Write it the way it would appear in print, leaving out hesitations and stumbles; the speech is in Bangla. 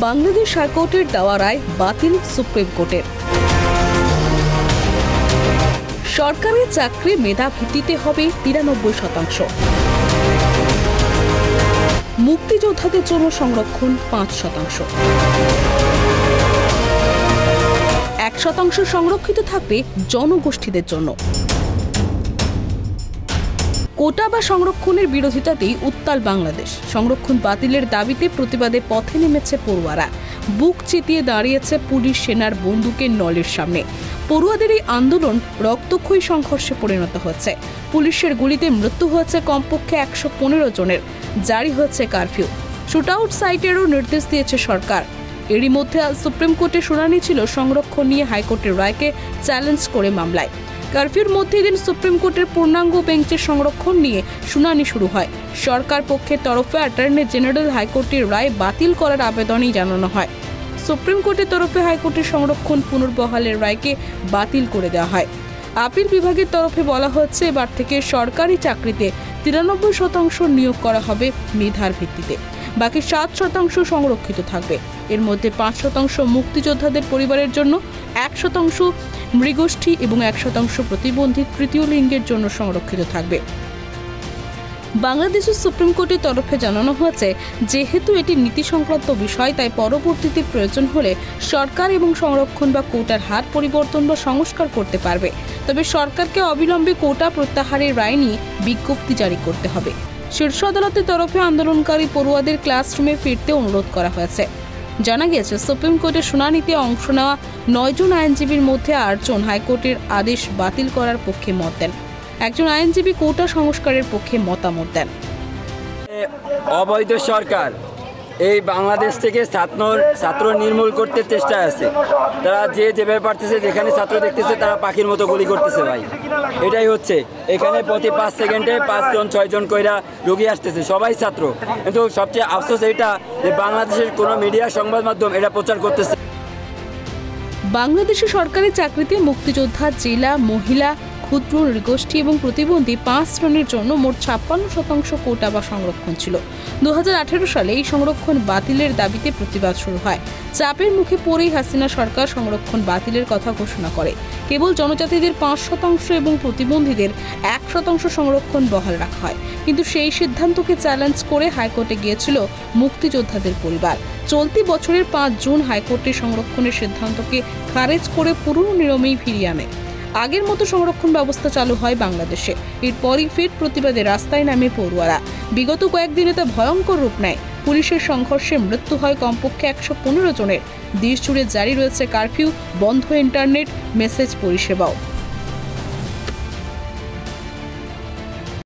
বাংলাদেশ হাইকোর্টের দেওয়া রায় বাতিল সুপ্রিম কোর্টের। সরকারি চাকরি মেধা ভিত্তিতে হবে 93%। মুক্তিযোদ্ধাদের জন্য সংরক্ষণ 5%। 1% সংরক্ষিত থাকবে জনগোষ্ঠীদের জন্য। কোটা বা সংরক্ষণের বিরোধিতাতেই উত্তাল বাংলাদেশ। সংরক্ষণ বাতিলের দাবিতে প্রতিবাদে পথে নেমেছে পড়ুয়ারা। বুক চিতিয়ে দাঁড়িয়েছে পুলিশ সেনার বন্দুকের নলের সামনে। পড়ুয়াদের এই আন্দোলন রক্তক্ষয়ী সংঘর্ষে পরিণত হচ্ছে। পুলিশের গুলিতে মৃত্যু হয়েছে কমপক্ষে 115 জনের। জারি হয়েছে কারফিউ। শুটআউট সাইটেরও নির্দেশ দিয়েছে সরকার। এরই মধ্যে আজ সুপ্রিম কোর্টে শুনানি ছিল সংরক্ষণ নিয়ে হাইকোর্টের রায়কে চ্যালেঞ্জ করে মামলায়। কারফিউর মধ্যে দিন সুপ্রিম কোর্টের পূর্ণাঙ্গ বেঞ্চের সংরক্ষণ নিয়ে শুনানি শুরু হয়। সরকার পক্ষের তরফে অ্যাটর্নি জেনারেল হাইকোর্টের রায় বাতিল করার আবেদনই জানানো হয়। সুপ্রিম কোর্টের তরফে হাইকোর্টের সংরক্ষণ পুনর্বহালের রায়কে বাতিল করে দেওয়া হয়। আপিল বিভাগের তরফে বলা হচ্ছে এবার থেকে সরকারি চাকরিতে 93% নিয়োগ করা হবে মেধার ভিত্তিতে। বাকি 7% সংরক্ষিত থাকবে। এর মধ্যে 5% মুক্তিযোদ্ধাদের পরিবারের জন্য, 1% মৃগোষ্ঠী এবং 1% প্রতিবন্ধী তৃতীয় লিঙ্গের জন্য সংরক্ষিত থাকবে। বাংলাদেশের সুপ্রিম কোর্টের তরফে জানানো হয়েছে, যেহেতু এটি নীতি সংক্রান্ত বিষয়, তাই পরবর্তীতে প্রয়োজন হলে সরকার এবং সংরক্ষণ বা কোটার হার পরিবর্তন বা সংস্কার করতে পারবে। তবে সরকারকে অবিলম্বে কোটা প্রত্যাহারের রায় নিয়ে বিজ্ঞপ্তি জারি করতে হবে। শীর্ষ আদালতের তরফে আন্দোলনকারী পড়ুয়াদের ক্লাসরুমে ফিরতে অনুরোধ করা হয়েছে। জানা গিয়েছে, সুপ্রিম কোর্টের শুনানিতে অংশ নেওয়া 9 জন আইনজীবীর মধ্যে 8 জন হাইকোর্টের আদেশ বাতিল করার পক্ষে মত দেন। একজন আইনজীবী কোটা সংস্কারের পক্ষে মতামত দেন। অবৈধ সরকার এই বাংলাদেশ থেকে ছাত্র নির্মূল করতে চেষ্টা আছে। তারা যেভাবে পারতেছে, যেখানে ছাত্র দেখতেছে তারা পাখির মতো গুলি করতেছে ভাই। এটাই হচ্ছে, এখানে প্রতি 5 সেকেন্ডে 5 জন 6 জন কইরা রোগী আসতেছে, সবাই ছাত্র। কিন্তু সবচেয়ে আফসোস এটা যে বাংলাদেশের কোনো মিডিয়া সংবাদ মাধ্যম এটা প্রচার করতেছে। বাংলাদেশের সরকারি চাকরিতে মুক্তিযোদ্ধা, জেলা, মহিলা, ক্ষুদ্র, নৃগোষ্ঠী এবং প্রতিবন্ধী 5 শ্রেণীর জন্য মোট 56% কোটা বা সংরক্ষণ ছিল। 2018 সালে এই সংরক্ষণ বাতিলের দাবিতে প্রতিবাদ শুরু হয়। চাপের মুখে পড়েই হাসিনা সরকার সংরক্ষণ বাতিলের কথা ঘোষণা করে। কেবল জনজাতিদের 5% এবং প্রতিবন্ধীদের 1% সংরক্ষণ বহাল রাখা হয়। কিন্তু সেই সিদ্ধান্তকে চ্যালেঞ্জ করে হাইকোর্টে গিয়েছিল মুক্তিযোদ্ধাদের পরিবার। চলতি বছরের 5 জুন হাইকোর্টের সংরক্ষণের সিদ্ধান্তকে খারেজ করে পুরনো নিয়মেই ফিরিয়ে আনে। আগের মতো সংরক্ষণ ব্যবস্থা চালু হয় বাংলাদেশে। এরপরই ফের প্রতিবাদে রাস্তায় নামে পড়ুয়ারা। বিগত কয়েকদিনে তা ভয়ঙ্কর রূপ নেয়। পুলিশের সংঘর্ষে মৃত্যু হয় কমপক্ষে 115 জনের। দেশ জুড়ে জারি রয়েছে কারফিউ, বন্ধ ইন্টারনেট, মেসেজ পরিষেবাও।